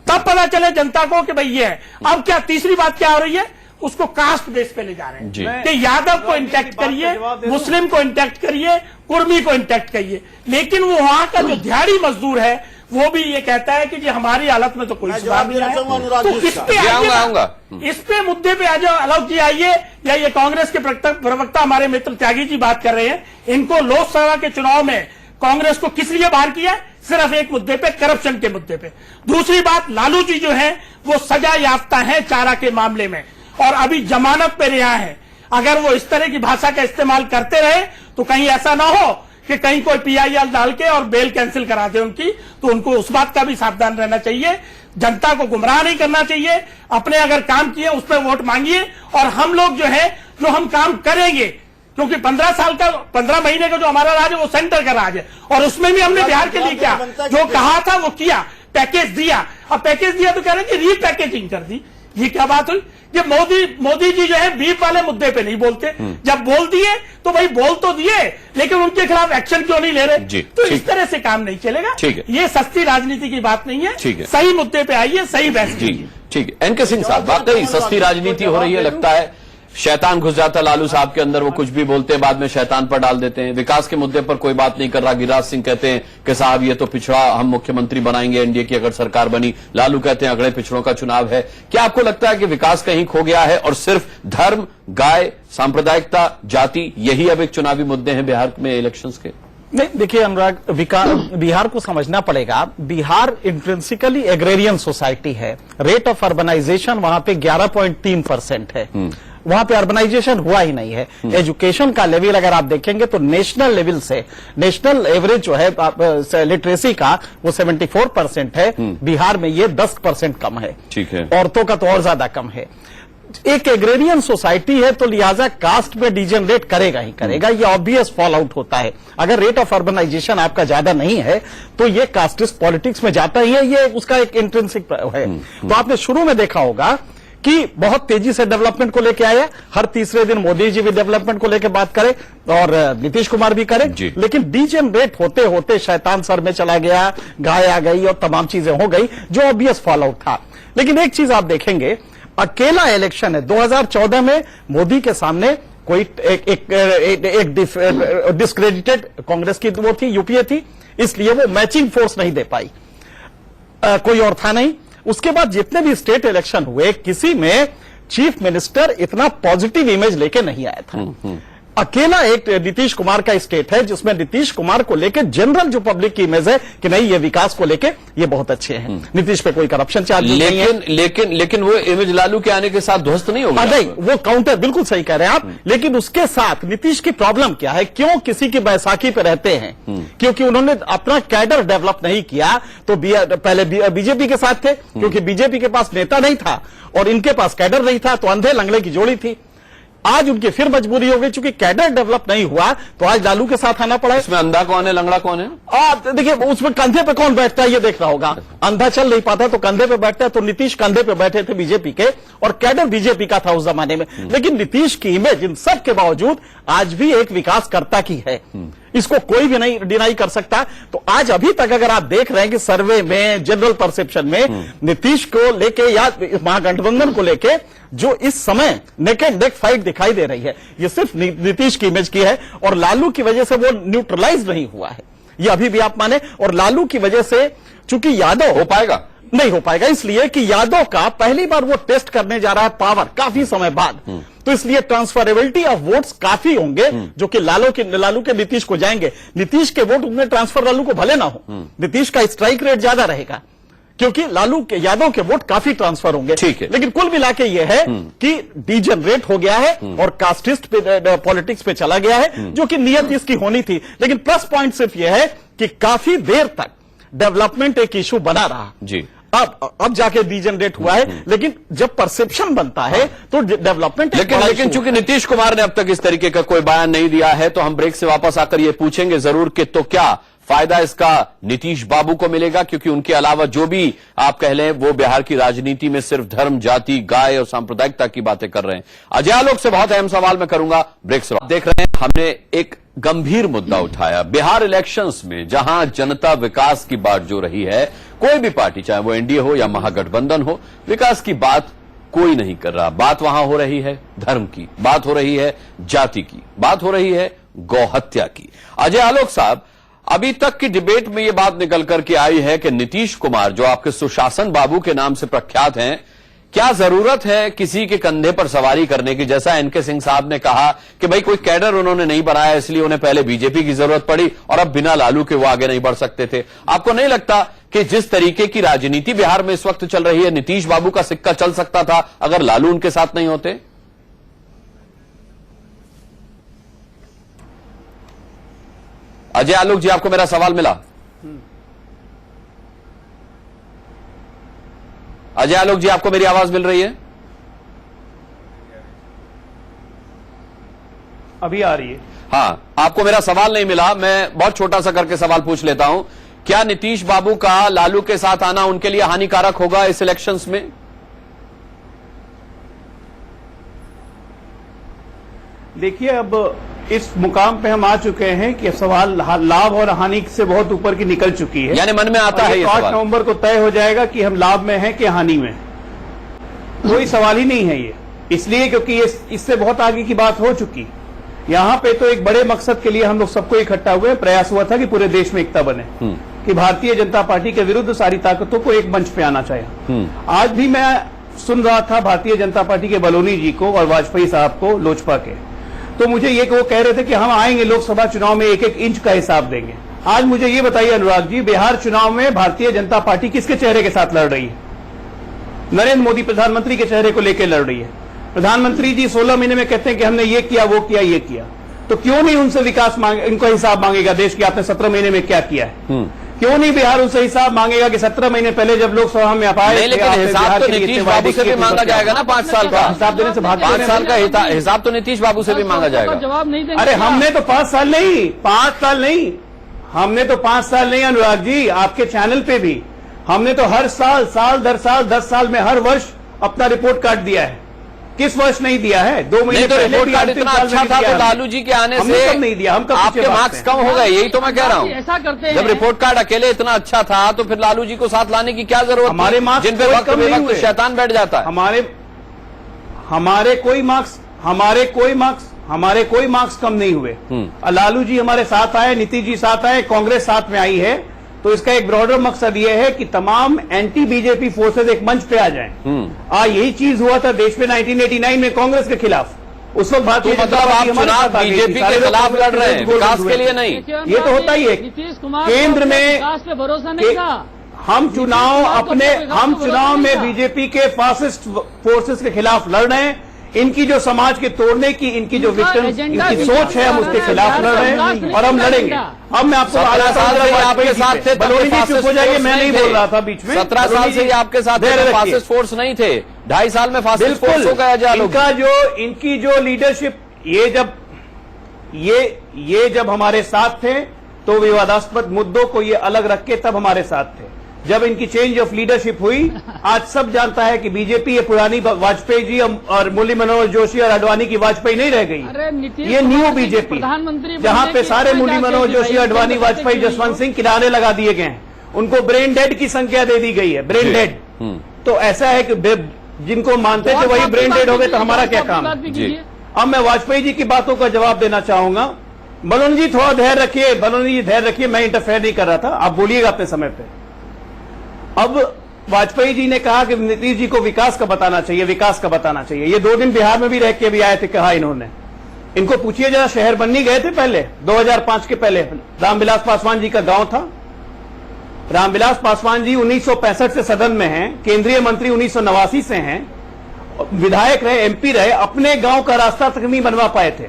तब पता चले जनता को कि भाई ये है। अब क्या तीसरी बात क्या हो रही है? उसको कास्ट बेस पे ले जा रहे हैं कि यादव को इंटैक्ट करिए, मुस्लिम को इंटैक्ट करिए, कुर्मी को इंटैक्ट करिए। लेकिन वो वहां का जो दिहाड़ी मजदूर है वो भी ये कहता है कि जी हमारी हालत में तो कोई सुधार नहीं है। तो इस पे आइए, इस पे मुद्दे पे आ जाओ। आलोक जी आइए, या ये कांग्रेस के प्रवक्ता हमारे मित्र त्यागी जी बात कर रहे हैं। इनको लोकसभा के चुनाव में कांग्रेस को किस लिए बाहर किया? सिर्फ एक मुद्दे पे, करप्शन के मुद्दे पे। दूसरी बात, लालू जी जो है वो सजा याफ्ता है चारा के मामले में और अभी जमानत पे रिहा है। अगर वो इस तरह की भाषा का इस्तेमाल करते रहे तो कहीं ऐसा ना हो कि कहीं कोई पीआईएल डाल के और बेल कैंसिल करा दे उनकी। तो उनको उस बात का भी सावधान रहना चाहिए। जनता को गुमराह नहीं करना चाहिए। अपने अगर काम किए उस पर वोट मांगिए और हम लोग जो है जो हम काम करेंगे, क्योंकि 15 महीने का जो हमारा राज है वो सेंटर का राज है और उसमें भी हमने बिहार के लिए क्या जो कहा था वो किया। पैकेज दिया, अब पैकेज दिया तो कह रहे हैं कि रीपैकेजिंग कर दी। ये क्या बात हुई? ये मोदी जी जो है बीफ वाले मुद्दे पे नहीं बोलते। जब बोल दिए तो भाई बोल तो दिए, लेकिन उनके खिलाफ एक्शन क्यों नहीं ले रहे? तो इस तरह से काम नहीं चलेगा। ये सस्ती राजनीति की बात नहीं है। सही मुद्दे पे आइए, सही बहस कीजिए। ठीक है। एनके सिंह साहब, वाकई सस्ती राजनीति हो रही है। लगता है शैतान घुस जाता लालू साहब के अंदर, वो कुछ भी बोलते हैं बाद में शैतान पर डाल देते हैं। विकास के मुद्दे पर कोई बात नहीं कर रहा। गिरिराज सिंह कहते हैं कि साहब ये तो पिछड़ा, हम मुख्यमंत्री बनाएंगे एनडीए की अगर सरकार बनी। लालू कहते हैं अगले पिछड़ों का चुनाव है। क्या आपको लगता है कि विकास कहीं खो गया है और सिर्फ धर्म, गाय, सांप्रदायिकता, जाति यही अब एक चुनावी मुद्दे हैं बिहार में इलेक्शंस के? नहीं, देखिए अनुराग, बिहार को समझना पड़ेगा। बिहार इंट्रिंसिकली एग्रेरियन सोसाइटी है। रेट ऑफ अर्बनाइजेशन वहां पे 11.3% है। वहां पे अर्बनाइजेशन हुआ ही नहीं है। एजुकेशन का लेवल अगर आप देखेंगे तो नेशनल लेवल से, नेशनल एवरेज जो है लिटरेसी का वो 74% है। बिहार में ये 10% कम है। ठीक है। औरतों का तो और ज्यादा कम है। एक एग्रेरियन सोसाइटी है तो लिहाजा कास्ट में डिजेनरेट करेगा ही करेगा। ये ऑब्वियस फॉल आउट होता है। अगर रेट ऑफ अर्बनाइजेशन आपका ज्यादा नहीं है तो ये कास्टिस्ट पॉलिटिक्स में जाता ही है। ये उसका एक इंट्रिंसिक है। तो आपने शुरू में देखा होगा कि बहुत तेजी से डेवलपमेंट को लेके आया। हर तीसरे दिन मोदी जी भी डेवलपमेंट को लेके बात करें और नीतीश कुमार भी करें, लेकिन डीजेनरेट होते होते शैतान सर में चला गया, गाय आ गई और तमाम चीजें हो गई जो ऑब्वियस फॉल आउट था। लेकिन एक चीज आप देखेंगे, अकेला इलेक्शन है 2014 में मोदी के सामने कोई एक डिस्क्रेडिटेड कांग्रेस की वो थी, यूपीए थी, इसलिए वो मैचिंग फोर्स नहीं दे पाई। कोई और था नहीं। उसके बाद जितने भी स्टेट इलेक्शन हुए किसी में चीफ मिनिस्टर इतना पॉजिटिव इमेज लेके नहीं आया था। अकेला एक नीतीश कुमार का स्टेट है जिसमें नीतीश कुमार को लेकर जनरल जो पब्लिक की इमेज है कि नहीं ये विकास को लेके ये बहुत अच्छे हैं, नीतीश पे कोई करप्शन चार्ज नहीं है। लेकिन वो इमेज लालू के आने के साथ ध्वस्त नहीं होगा। नहीं, वो काउंटर, बिल्कुल सही कह रहे हैं आप। लेकिन उसके साथ नीतीश की प्रॉब्लम क्या है? क्यों किसी की बैसाखी पे रहते हैं? क्योंकि उन्होंने अपना कैडर डेवलप नहीं किया। तो पहले बीजेपी के साथ थे क्योंकि बीजेपी के पास नेता नहीं था और इनके पास कैडर नहीं था, तो अंधे लंगड़े की जोड़ी थी। आज उनकी फिर मजबूरी हो गई, चूंकि कैडर डेवलप नहीं हुआ तो आज लालू के साथ आना पड़ा। इसमें अंधा कौन है, लंगड़ा कौन है? देखिए, उसमें कंधे पे कौन बैठता है ये देखना होगा। अंधा चल नहीं पाता तो कंधे पे बैठता है, तो नीतीश कंधे पे बैठे थे बीजेपी के, और कैडर बीजेपी का था उस जमाने में। लेकिन नीतीश की इमेज इन सब के बावजूद आज भी एक विकासकर्ता की है, इसको कोई भी नहीं डिनाई कर सकता। तो आज अभी तक अगर आप देख रहे हैं कि सर्वे में, जनरल परसेप्शन में नीतीश को लेके या महागठबंधन को लेके जो इस समय नेक एंड नेक फाइट दिखाई दे रही है, ये सिर्फ नीतीश की इमेज की है, और लालू की वजह से वो न्यूट्रलाइज नहीं हुआ है, ये अभी भी आप माने। और लालू की वजह से चूंकि यादव हो पाएगा नहीं हो पाएगा, इसलिए कि यादव का पहली बार वो टेस्ट करने जा रहा है पावर काफी समय बाद, तो इसलिए ट्रांसफरेबिलिटी ऑफ वोट्स काफी होंगे जो कि लालू के नीतीश को जाएंगे। नीतीश के वोट उतने ट्रांसफर लालू को भले ना हो, नीतीश का स्ट्राइक रेट ज्यादा रहेगा, क्योंकि लालू के यादव के वोट काफी ट्रांसफर होंगे। ठीक है। लेकिन कुल मिला के यह है कि डीजनरेट हो गया है और कास्टिस्ट पे पॉलिटिक्स पे चला गया है, जो कि नियत इसकी होनी थी। लेकिन प्लस पॉइंट सिर्फ यह है कि काफी देर तक डेवलपमेंट एक इशू बना रहा जी। अब जाके डीजनरेट हुआ है, लेकिन जब परसेप्शन बनता है तो डेवलपमेंट। लेकिन चूंकि नीतीश कुमार ने अब तक इस तरीके का कोई बयान नहीं दिया है, तो हम ब्रेक से वापस आकर ये पूछेंगे जरूर कि तो क्या फायदा इसका नीतीश बाबू को मिलेगा, क्योंकि उनके अलावा जो भी आप कह लें वो बिहार की राजनीति में सिर्फ धर्म, जाति, गाय और सांप्रदायिकता की बातें कर रहे हैं। अजय आलोक से बहुत अहम सवाल मैं करूंगा ब्रेक से। देख रहे हैं, हमने एक गंभीर मुद्दा उठाया बिहार इलेक्शंस में, जहां जनता विकास की बात जो रही है, कोई भी पार्टी चाहे वो एनडीए हो या महागठबंधन हो, विकास की बात कोई नहीं कर रहा। बात वहां हो रही है धर्म की, बात हो रही है जाति की, बात हो रही है गौहत्या की। अजय आलोक साहब, अभी तक की डिबेट में यह बात निकल करके आई है कि नीतीश कुमार, जो आपके सुशासन बाबू के नाम से प्रख्यात हैं, क्या जरूरत है किसी के कंधे पर सवारी करने की? जैसा एनके सिंह साहब ने कहा कि भाई कोई कैडर उन्होंने नहीं बनाया, इसलिए उन्हें पहले बीजेपी की जरूरत पड़ी और अब बिना लालू के वो आगे नहीं बढ़ सकते थे। आपको नहीं लगता कि जिस तरीके की राजनीति बिहार में इस वक्त चल रही है, नीतीश बाबू का सिक्का चल सकता था अगर लालू उनके साथ नहीं होते? अजय आलोक जी, आपको मेरा सवाल मिला? अजय आलोक जी, आपको मेरी आवाज मिल रही है? अभी आ रही है। हाँ, आपको मेरा सवाल नहीं मिला। मैं बहुत छोटा सा करके सवाल पूछ लेता हूं। क्या नीतीश बाबू का लालू के साथ आना उनके लिए हानिकारक होगा इस इलेक्शंस में? देखिए, अब इस मुकाम पे हम आ चुके हैं कि सवाल लाभ और हानि से बहुत ऊपर की निकल चुकी है। यानी मन में आता है ये 8 सवाल। नवंबर को तय हो जाएगा कि हम लाभ में हैं कि हानि में। कोई सवाल ही नहीं है ये, इसलिए क्योंकि ये इससे बहुत आगे की बात हो चुकी। यहाँ पे तो एक बड़े मकसद के लिए हम लोग सबको इकट्ठा हुए, प्रयास हुआ था कि पूरे देश में एकता बने, कि भारतीय जनता पार्टी के विरुद्ध सारी ताकतों को एक मंच पे आना चाहिए। आज भी मैं सुन रहा था भारतीय जनता पार्टी के बलौनी जी को और वाजपेयी साहब को, लोजपा के, तो मुझे ये वो कह रहे थे कि हम आएंगे लोकसभा चुनाव में एक एक इंच का हिसाब देंगे। आज मुझे ये बताइए अनुराग जी, बिहार चुनाव में भारतीय जनता पार्टी किसके चेहरे के साथ लड़ रही है? नरेंद्र मोदी प्रधानमंत्री के चेहरे को लेकर लड़ रही है। प्रधानमंत्री जी 16 महीने में कहते हैं कि हमने ये किया, वो किया, ये किया, तो क्यों नहीं उनसे विकास मांगे, इनको हिसाब मांगेगा देश की आपने 17 महीने में क्या किया है? क्यों नहीं बिहार उनसे हिसाब मांगेगा कि 17 महीने पहले जब लोकसभा में आए? लेकिन हिसाब तो नीतीश बाबू से भी मांगा जाएगा ना 5 साल का हिसाब देने से भाग 5 साल का हिसाब तो नीतीश बाबू से भी मांगा जाएगा। जवाब नहीं देंगे। अरे हमने तो 5 साल नहीं, 5 साल नहीं, हमने तो 5 साल नहीं अनुराग जी, आपके चैनल पे भी हमने तो हर साल, साल दर साल, 10 साल में हर वर्ष अपना रिपोर्ट कार्ड दिया है। किस वर्ष नहीं दिया है? 2 महीने तो रिपोर्ट कार्ड इतना अच्छा था तो लालू जी के आने से कब नहीं दिया? हम कब आपके मार्क्स कम हो गए, यही तो मैं कह रहा हूँ। ऐसा करते हैं, जब रिपोर्ट कार्ड अकेले इतना अच्छा था तो फिर लालू जी को साथ लाने की क्या जरूरत? हमारे मार्क्स जिन पे वक्त बेवक्त शैतान बैठ जाता है। हमारे कोई मार्क्स कम नहीं हुए। लालू जी हमारे साथ आए, नीतीश जी साथ आए, कांग्रेस साथ में आई है, तो इसका एक ब्रॉडर मकसद यह है कि तमाम एंटी बीजेपी फोर्सेज एक मंच पे आ जाएं। यही चीज हुआ था देश में 1989 में कांग्रेस के खिलाफ। उस वक्त भारतीय जनता पार्टी हमारे साथ आ गई थी, बीजेपी के खिलाफ लड़ रहे हैं, विकास के लिए नहीं। ये तो होता ही है। नीतीश कुमार केंद्र में विकास पे भरोसा नहीं था। हम चुनाव में बीजेपी के फासिस्ट फोर्सेस के खिलाफ लड़ रहे हैं। इनकी जो समाज के तोड़ने की, इनकी जो विक्टिम, इनकी सोच है, हम उसके खिलाफ लड़ रहे हैं और हम लड़ेंगे। अब मैं आपको 17 साल से आपके साथ थे, बलौनी जी चुप हो जाइए, मैं नहीं बोल रहा था बीच में। 17 साल से आपके साथ फासिस्ट फोर्स नहीं थे, 2.5 साल में फासिस्ट फोर्स हो गया अजय आलोक। इनकी जो लीडरशिप, ये जब हमारे साथ थे तो विवादास्पद मुद्दों को ये अलग रख के तब हमारे साथ थे। जब इनकी चेंज ऑफ लीडरशिप हुई, आज सब जानता है कि बीजेपी ये पुरानी वाजपेयी जी और मुरली मनोहर जोशी और आडवाणी की वाजपेयी नहीं रह गई। ये न्यू बीजेपी, जहां पे सारे मुरली मनोहर जोशी, आडवाणी, वाजपेयी, जसवंत सिंह किनारे लगा दिए गए हैं। उनको ब्रेन डेड की संख्या दे दी गई है, ब्रेन डेड। तो ऐसा है कि जिनको मानते थे वही ब्रेन डेड हो गए, तो हमारा क्या काम। अब मैं वाजपेयी जी की बातों का जवाब देना चाहूंगा। बलूनी जी थोड़ा धैर्य रखिए, बलूनी जी धैर्य रखिए, मैं इंटरफेयर नहीं कर रहा था, आप बोलिएगा अपने समय पे। अब वाजपेयी जी ने कहा कि नीतीश जी को विकास का बताना चाहिए, विकास का बताना चाहिए। ये 2 दिन बिहार में भी रह के भी आए थे, कहा इन्होंने। इनको पूछिए जरा, शहर बननी गए थे पहले 2005 के पहले? रामविलास पासवान जी का गांव था। रामविलास पासवान जी 1965 से सदन में हैं, केंद्रीय मंत्री 1989 से हैं, विधायक रहे, एमपी रहे, अपने गांव का रास्ता तक नहीं बनवा पाए थे।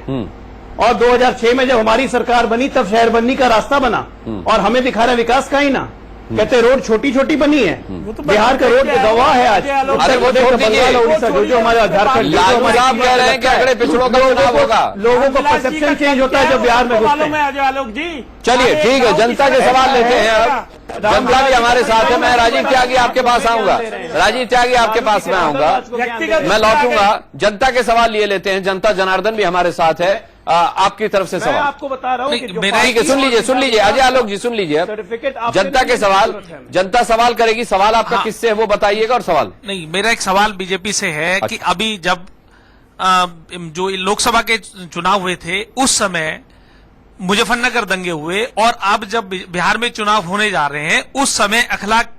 और 2006 में जब हमारी सरकार बनी तब शहर बननी का रास्ता बना, और हमें दिखा रहे विकास का ही ना। कहते रोड छोटी छोटी बनी है, बिहार का रोड गवाह है आज। अरे वो छोड़ दीजिए, जो हमारा झारखंड, साहब कह रहे हैं कि अगले पिछड़ों का चुनाव होगा। लोगों को परसेप्शन चेंज होता है जब बिहार में घुसते हैं। आलोक जी चलिए ठीक है, जनता के सवाल लेते हैं। अब जनता भी हमारे साथ है। मैं राजीव त्यागी आपके पास आऊंगा, राजीव त्यागी आपके पास मैं आऊंगा, मैं लौटूंगा। जनता के सवाल लिए लेते हैं। जनता जनार्दन भी हमारे साथ है। आपकी तरफ से सवाल आपको बता रहा हूँ कि ठीक है, सुन लीजिए अजय आलोक जी, सुन लीजिए। जनता के सवाल, जनता सवाल करेगी। सवाल आपका किससे है वो बताइएगा। और सवाल नहीं, मेरा एक सवाल बीजेपी से है कि अभी जब जो लोकसभा के चुनाव हुए थे उस समय मुजफ्फरनगर दंगे हुए, और अब जब बिहार में चुनाव होने जा रहे हैं उस समय अखलाक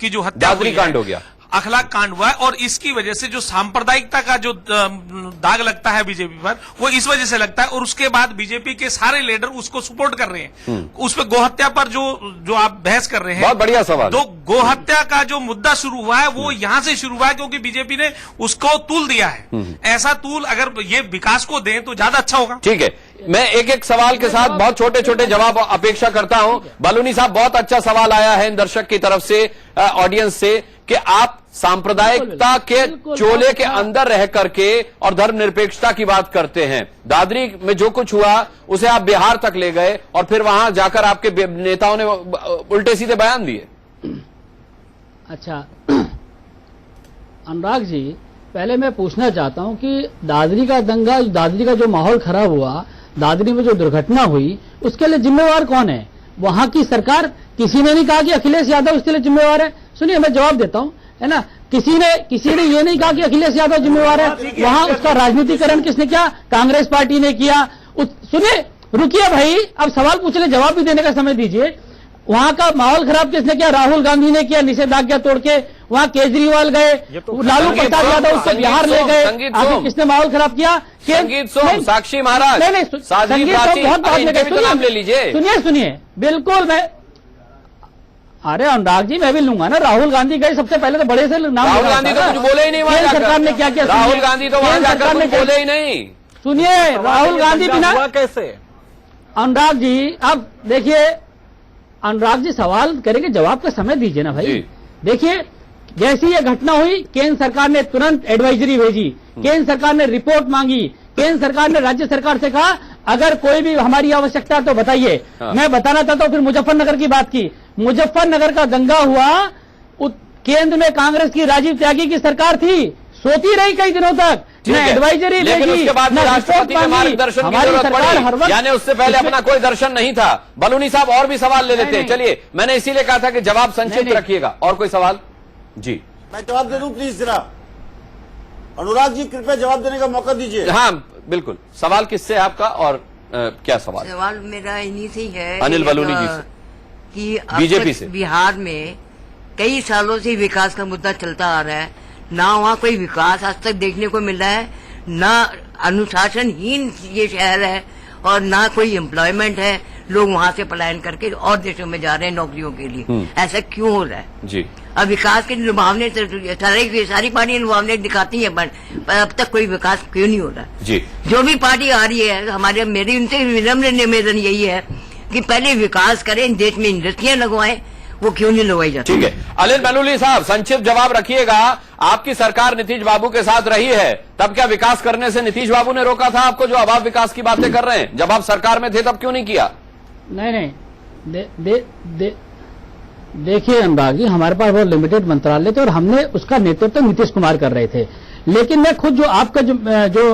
की जो हत्या हुई, कांड हो गया, अखलाक कांड हुआ है, और इसकी वजह से जो सांप्रदायिकता का जो दाग लगता है बीजेपी पर, वो इस वजह से लगता है। और उसके बाद बीजेपी के सारे लीडर उसको सपोर्ट कर रहे हैं। उस पर गोहत्या पर जो आप बहस कर रहे हैं, बहुत बढ़िया सवाल। तो गोहत्या का जो मुद्दा शुरू हुआ है वो यहां से शुरू हुआ है, क्योंकि बीजेपी ने उसको तूल दिया है। ऐसा तूल अगर ये विकास को दें तो ज्यादा अच्छा होगा। ठीक है, मैं एक एक सवाल के साथ बहुत छोटे छोटे जवाब अपेक्षा करता हूं। बलूनी साहब, बहुत अच्छा सवाल आया है इन दर्शक की तरफ से, ऑडियंस से, कि आप सांप्रदायिकता के चोले के अंदर रह करके और धर्मनिरपेक्षता की बात करते हैं। दादरी में जो कुछ हुआ उसे आप बिहार तक ले गए और फिर वहां जाकर आपके नेताओं ने उल्टे सीधे बयान दिए। अच्छा अनुराग जी, पहले मैं पूछना चाहता हूं कि दादरी का दंगा, दादरी का जो माहौल खराब हुआ, दादरी में जो दुर्घटना हुई, उसके लिए जिम्मेवार कौन है? वहां की सरकार? किसी ने नहीं कहा कि अखिलेश यादव इसके लिए जिम्मेवार है। सुनिए, मैं जवाब देता हूं, है ना। किसी ने ये नहीं कहा कि अखिलेश यादव जिम्मेवार है। वहां उसका राजनीतिकरण किसने किया? कांग्रेस पार्टी ने किया। सुनिए, रुकिए भाई, अब सवाल पूछने जवाब भी देने का समय दीजिए। वहां का माहौल खराब किसने किया? राहुल गांधी ने किया, निषेधाज्ञा तोड़ के। वहां केजरीवाल गए, लालू प्रसाद यादव उससे बिहार ले गए। आखिर किसने माहौल खराब किया? साक्षी महाराज, नहीं, संगीत बहुत बात ले लीजिए। सुनिए, बिल्कुल मैं, अरे अनुराग जी मैं भी लूंगा ना। राहुल गांधी गए सबसे पहले तो बड़े से नाम। राहुल गांधी तो कुछ बोले ही नहीं वहां जाकर। सरकार ने क्या किया? राहुल गांधी तो वहां जाकर कुछ बोले ही नहीं। सुनिए, राहुल गांधी बिना कैसे? अनुराग जी, अब देखिए, अनुराग जी सवाल करेंगे, जवाब का समय दीजिए ना भाई। देखिए, जैसी ये घटना हुई, केंद्र सरकार ने तुरंत एडवाइजरी भेजी, केंद्र सरकार ने रिपोर्ट मांगी, केंद्र सरकार ने राज्य सरकार से कहा अगर कोई भी हमारी आवश्यकता तो बताइए। मैं बताना चाहता हूं, फिर मुजफ्फरनगर की बात की। मुजफ्फरनगर का दंगा हुआ, केंद्र में कांग्रेस की राजीव त्यागी की सरकार थी, सोती रही कई दिनों तक, न एडवाइजरी भेजी, उसके बाद राष्ट्रपति के मार्गदर्शन की जरूरत पड़ी, यानी उससे पहले अपना कोई दर्शन नहीं था। बलूनी साहब और भी सवाल ले लेते हैं। चलिए, मैंने इसीलिए कहा था कि जवाब संक्षिप्त रखिएगा। और कोई सवाल? जी, मैं जवाब दे दूं प्लीज जरा। अनुराग जी कृपया जवाब देने का मौका दीजिए। हाँ बिल्कुल। सवाल किससे है आपका और क्या सवाल? सवाल मेरा इन्हीं से ही है, अनिल बलूनी जी से, कि बीजेपी से। बिहार में कई सालों से विकास का मुद्दा चलता आ रहा है, ना वहाँ कोई विकास आज तक देखने को मिल रहा है, ना अनुशासनहीन ये शहर है और ना कोई एम्प्लॉयमेंट है। लोग वहाँ से पलायन करके और देशों में जा रहे हैं नौकरियों के लिए। ऐसा क्यों हो रहा है? जी, अब विकास के लुभावने सारी पार्टियां लुभावने दिखाती हैं, पर अब तक कोई विकास क्यों नहीं हो रहा? जी, जो भी पार्टी आ रही है, हमारे मेरी उनसे विनम्र निवेदन यही है कि पहले विकास करें, देश में इंडस्ट्रियां लगवाएं, वो क्यों नहीं लगवाई जाती? ठीक है, अनिल बलूनी साहब संक्षिप्त जवाब रखिएगा। आपकी सरकार नीतीश बाबू के साथ रही है, तब क्या विकास करने से नीतीश बाबू ने रोका था आपको, जो अब आप विकास की बातें कर रहे हैं? जब आप सरकार में थे तब क्यों नहीं किया? नहीं, देखिए अनुराग जी, हमारे पास बहुत लिमिटेड मंत्रालय थे और हमने उसका नेतृत्व नीतीश कुमार कर रहे थे। लेकिन मैं खुद जो आपका जो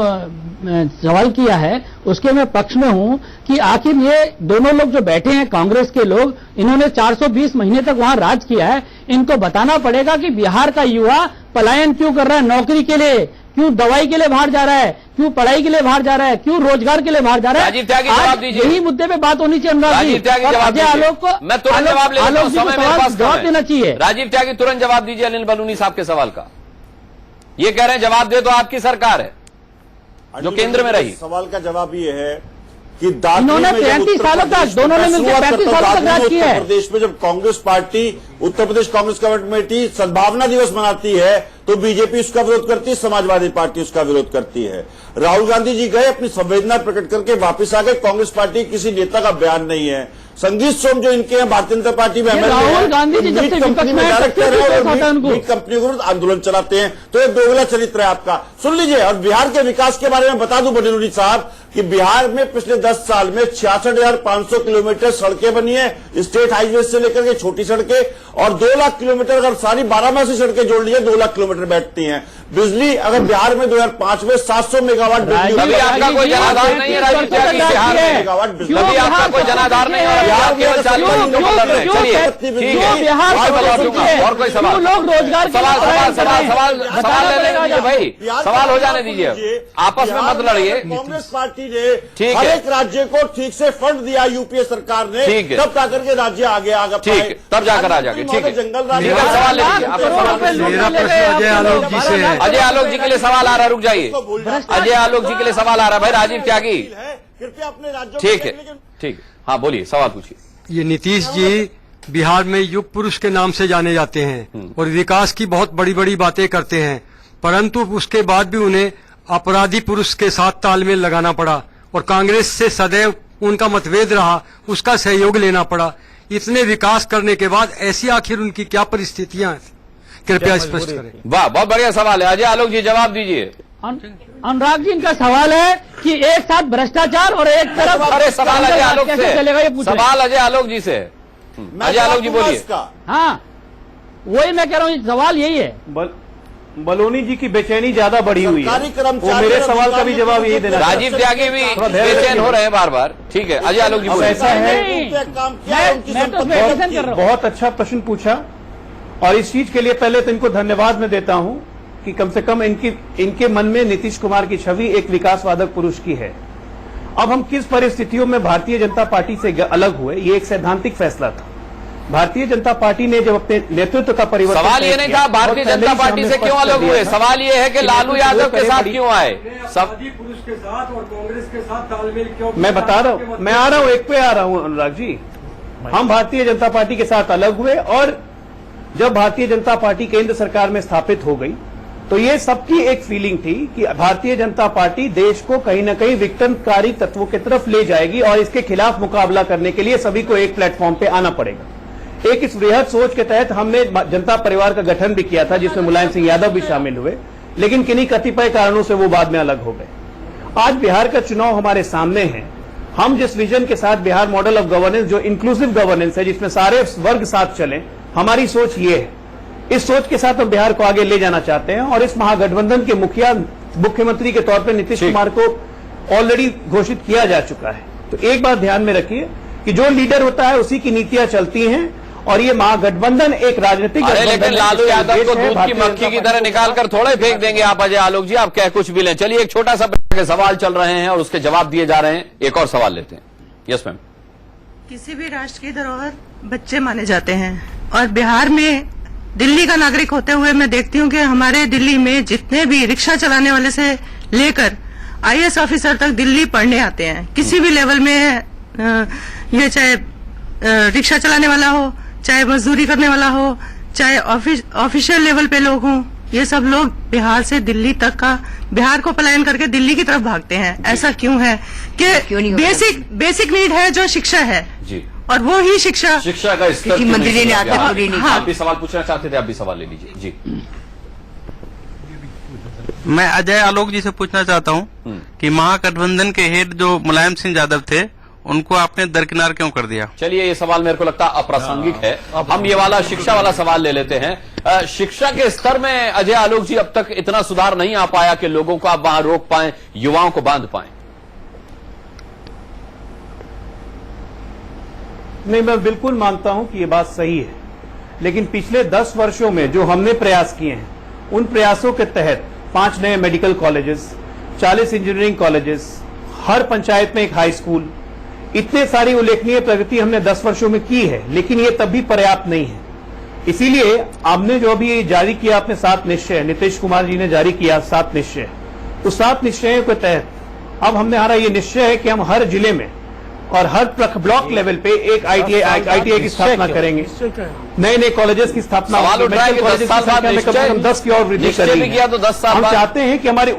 सवाल किया है उसके मैं पक्ष में हूं कि आखिर ये दोनों लोग जो बैठे हैं कांग्रेस के लोग, इन्होंने 420 महीने तक वहां राज किया है। इनको बताना पड़ेगा कि बिहार का युवा पलायन क्यों कर रहा है, नौकरी के लिए, क्यों दवाई के लिए बाहर जा रहा है, क्यों पढ़ाई के लिए बाहर जा रहा है, क्यों रोजगार के लिए बाहर जा रहा है। राजीव त्यागी जवाब दीजिए, यही मुद्दे पे बात होनी चाहिए अनुराग जी। अजय आलोक को मैं तुरंत जवाब ले लेता हूं, समय मेरे पास जवाब देना चाहिए। राजीव त्यागी तुरंत जवाब दीजिए अनिल बलूनी साहब के सवाल का। ये कह रहे हैं जवाब दे तो आपकी सरकार है जो केंद्र में रही। सवाल का जवाब ये है कि इन्होंने 35 सालों तक दोनों ने मिलकर 35 सालों तक राज किया है। उत्तर प्रदेश में जब कांग्रेस पार्टी, उत्तर प्रदेश कांग्रेस कमेटी सद्भावना दिवस मनाती है तो बीजेपी उसका विरोध करती है, समाजवादी पार्टी उसका विरोध करती है। राहुल गांधी जी गए, अपनी संवेदना प्रकट करके वापस आ गए। कांग्रेस पार्टी किसी नेता का बयान नहीं है। संगीत सोम जो इनके हैं भारतीय जनता पार्टी में राहुल गांधी जी जब से विपक्ष में डायरेक्टर है और कंपनी को आंदोलन चलाते हैं, तो ये दोगला चरित्र है आपका। सुन लीजिए, और बिहार के विकास के बारे में बता दूं बलूनी साहब कि बिहार में पिछले 10 साल में 66,500 किलोमीटर सड़कें बनी है, स्टेट हाईवे से लेकर के छोटी सड़कें, और 2 लाख किलोमीटर अगर सारी 12मासी सड़कें जोड़ लीजिए 2 लाख किलोमीटर बैठती हैं। बिजली अगर बिहार में 2005 में 700 मेगावाट बिजली, आपका कोई जनाधार नहीं है राजीव त्यागी, बिहार में कभी आपका कोई जनाधार नहीं है, बिहार केवल 40 महीनों को लड़ रहे हैं। चलिए ठीक है, और कोई सवाल? लोग रोजगार सवाल ले लीजिए भाई, सवाल हो जाने दीजिए, आपस में मत लड़िए। कांग्रेस पार्टी ने हर एक राज्य को ठीक से फंड दिया यूपीए सरकार ने, तब जाकर के राज्य आगे ठीक है, तब जाकर आ जाएंगे। ठीक है, जंगल सवाल ले लीजिए। अजय आलोक जी के लिए सवाल आ रहा है, रुक जाइए। अजय आलोक जी के लिए सवाल आ रहा है भाई, राजीव त्यागी कृपया अपने राज्यों। ठीक है, ठीक, हाँ बोलिए, सवाल पूछिए। ये नीतीश जी बिहार में युग पुरुष के नाम से जाने जाते हैं और विकास की बहुत बड़ी बड़ी बातें करते हैं, परंतु उसके बाद भी उन्हें अपराधी पुरुष के साथ तालमेल लगाना पड़ा और कांग्रेस से सदैव उनका मतभेद रहा, उसका सहयोग लेना पड़ा। इतने विकास करने के बाद ऐसी आखिर उनकी क्या परिस्थितियां हैं, कृपया स्पष्ट करें। वाह, बहुत बढ़िया सवाल है। अजय आलोक जी जवाब दीजिए। अनुराग जी, इनका सवाल है कि एक साथ भ्रष्टाचार और एक तरफ, अरे सवाल अजय आलोक से चलेगा, ये पूछ रहे हैं। सवाल अजय आलोक जी से। अजय आलोक जी बोलिए। हाँ, वही मैं कह रहा हूँ, सवाल यही है। बलूनी जी की बेचैनी ज्यादा बढ़ी हुई है, वो मेरे सवाल का भी जवाब यही देना। राजीव त्यागी भी बेचैन हो रहे हैं बार बार। ठीक है, अजय आलोक जी बोलिए। ऐसा है, बहुत अच्छा प्रश्न पूछा और इस चीज के लिए पहले तो इनको धन्यवाद मैं देता हूं कि कम से कम इनके मन में नीतीश कुमार की छवि एक विकासवादक पुरुष की है। अब हम किस परिस्थितियों में भारतीय जनता पार्टी से अलग हुए, ये एक सैद्धांतिक फैसला था। भारतीय जनता पार्टी ने जब अपने नेतृत्व का परिवर्तन, सवाल ये नहीं था भारतीय जनता पार्टी से क्यों अलग हुए, सवाल ये है कि लालू यादव के साथ क्यों आए, पुरुष के साथ और कांग्रेस के साथ तालमेल क्यों? मैं बता रहा हूं, मैं आ रहा हूं, एक पे आ रहा हूं अनुराग जी। हम भारतीय जनता पार्टी के साथ अलग हुए और जब भारतीय जनता पार्टी केंद्र सरकार में स्थापित हो गई तो ये सबकी एक फीलिंग थी कि भारतीय जनता पार्टी देश को कहीं न कहीं विघटनकारी तत्वों की तरफ ले जाएगी और इसके खिलाफ मुकाबला करने के लिए सभी को एक प्लेटफॉर्म पे आना पड़ेगा। एक इस वृहद सोच के तहत हमने जनता परिवार का गठन भी किया था, जिसमें मुलायम सिंह यादव भी शामिल हुए, लेकिन किन्हीं कतिपय कारणों से वो बाद में अलग हो गए। आज बिहार का चुनाव हमारे सामने है। हम जिस विजन के साथ बिहार मॉडल ऑफ गवर्नेंस, जो इंक्लूसिव गवर्नेंस है, जिसमें सारे वर्ग साथ चले, हमारी सोच ये है। इस सोच के साथ हम बिहार को आगे ले जाना चाहते हैं और इस महागठबंधन के मुख्यमंत्री के तौर पर नीतीश कुमार को ऑलरेडी घोषित किया जा चुका है। तो एक बात ध्यान में रखिए कि जो लीडर होता है उसी की नीतियां चलती हैं और ये महागठबंधन एक राजनीतिक, लेकिन लालू यादव को दूध की मक्खी की तरह निकाल कर थोड़े फेंक देंगे आप अजय आलोक जी, आप क्या कुछ भी लें। चलिए, एक छोटा सा सवाल चल रहे हैं और उसके जवाब दिए जा रहे हैं। एक और सवाल लेते हैं। Yes ma'am. किसी भी राष्ट्र की धरोहर बच्चे माने जाते हैं और बिहार में दिल्ली का नागरिक होते हुए मैं देखती हूँ कि हमारे दिल्ली में जितने भी रिक्शा चलाने वाले से लेकर आईएएस ऑफिसर तक दिल्ली पढ़ने आते हैं। किसी भी लेवल में ये चाहे रिक्शा चलाने वाला हो, चाहे मजदूरी करने वाला हो, चाहे ऑफिशियल लेवल पे लोग हों, ये सब लोग बिहार से दिल्ली तक का, बिहार को पलायन करके दिल्ली की तरफ भागते हैं। ऐसा क्यों है कि बेसिक नीड है जो शिक्षा है, और वो ही शिक्षा का स्तर किसी मंत्री ने आते हाँ, पूरी नहीं आप भी सवाल पूछना चाहते थे, आप भी सवाल ले लीजिए जी। मैं अजय आलोक जी से पूछना चाहता हूं कि महागठबंधन के हेड जो मुलायम सिंह यादव थे उनको आपने दरकिनार क्यों कर दिया? चलिए, ये सवाल मेरे को लगता अप्रासंगिक है। हम ये वाला शिक्षा वाला सवाल ले लेते हैं। शिक्षा के स्तर में अजय आलोक जी अब तक इतना सुधार नहीं आ पाया कि लोगों को आप वहां रोक पाएं, युवाओं को बांध पाएं। नहीं, मैं बिल्कुल मानता हूं कि ये बात सही है, लेकिन पिछले 10 वर्षों में जो हमने प्रयास किए हैं, उन प्रयासों के तहत 5 नए मेडिकल कॉलेजेस, 40 इंजीनियरिंग कॉलेजेस, हर पंचायत में एक हाई स्कूल, इतने सारी उल्लेखनीय प्रगति हमने 10 वर्षों में की है, लेकिन ये तब भी पर्याप्त नहीं है। इसीलिए आपने जो अभी जारी किया अपने 7 निश्चय, नीतीश कुमार जी ने जारी किया 7 निश्चय, तो 7 निश्चयों के तहत अब हमारा ये निश्चय है कि हम हर जिले में और हर ब्लॉक लेवल पे एक ITI की स्थापना करेंगे, नए नए कॉलेजेस की स्थापना, सवाल उठ रहा है कि 10 साल बाद कम से कम 10 की और वृद्धि करेंगे। किया तो 10 साल हम चाहते हैं कि हमारे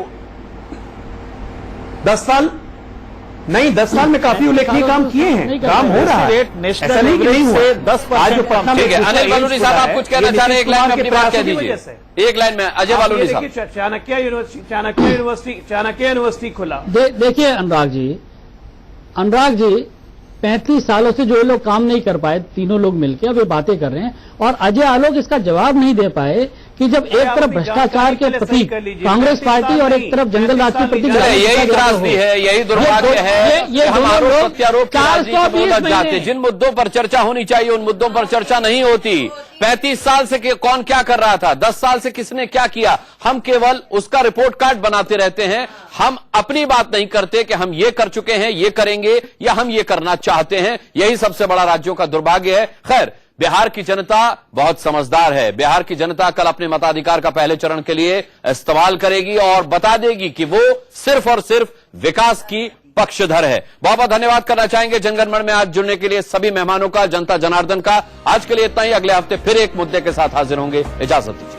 10 साल नहीं, 10 साल में काफी उल्लेखनीय काम किए हैं, काम हो रहा है, ऐसा नहीं कि नहीं हुआ। 10% ठीक है, अनिल बलूनी साहब आप कुछ कहना चाह रहे हैं, एक लाइन में अपनी बात कह दीजिए, एक लाइन में। अजय बलूनी साहब, चाणक्य यूनिवर्सिटी खुला। देखिए अनुराग जी 35 सालों से जो लोग काम नहीं कर पाए, तीनों लोग मिलकर अब ये बातें कर रहे हैं, और अजय आलोक इसका जवाब नहीं दे पाए कि जब एक तरफ भ्रष्टाचार के प्रति कांग्रेस पार्टी और एक तरफ जंगल राज के प्रति यही त्रासदी है, यही दुर्भाग्य है, ये हम आरोप प्रत्यारोप की राजनीति में उलझ जाते। जिन मुद्दों पर चर्चा होनी चाहिए उन मुद्दों पर चर्चा नहीं होती। 35 साल से कौन क्या कर रहा था, 10 साल से किसने क्या किया, हम केवल उसका रिपोर्ट कार्ड बनाते रहते हैं। हम अपनी बात नहीं करते कि हम ये कर चुके हैं, ये करेंगे, या हम ये करना चाहते हैं। यही सबसे बड़ा राज्यों का दुर्भाग्य है। खैर, बिहार की जनता बहुत समझदार है। बिहार की जनता कल अपने मताधिकार का पहले चरण के लिए इस्तेमाल करेगी और बता देगी कि वो सिर्फ और सिर्फ विकास की पक्षधर है। बहुत बहुत धन्यवाद करना चाहेंगे जनगणमन में आज जुड़ने के लिए सभी मेहमानों का, जनता जनार्दन का। आज के लिए इतना ही, अगले हफ्ते फिर एक मुद्दे के साथ हाजिर होंगे। इजाजत दीजिए।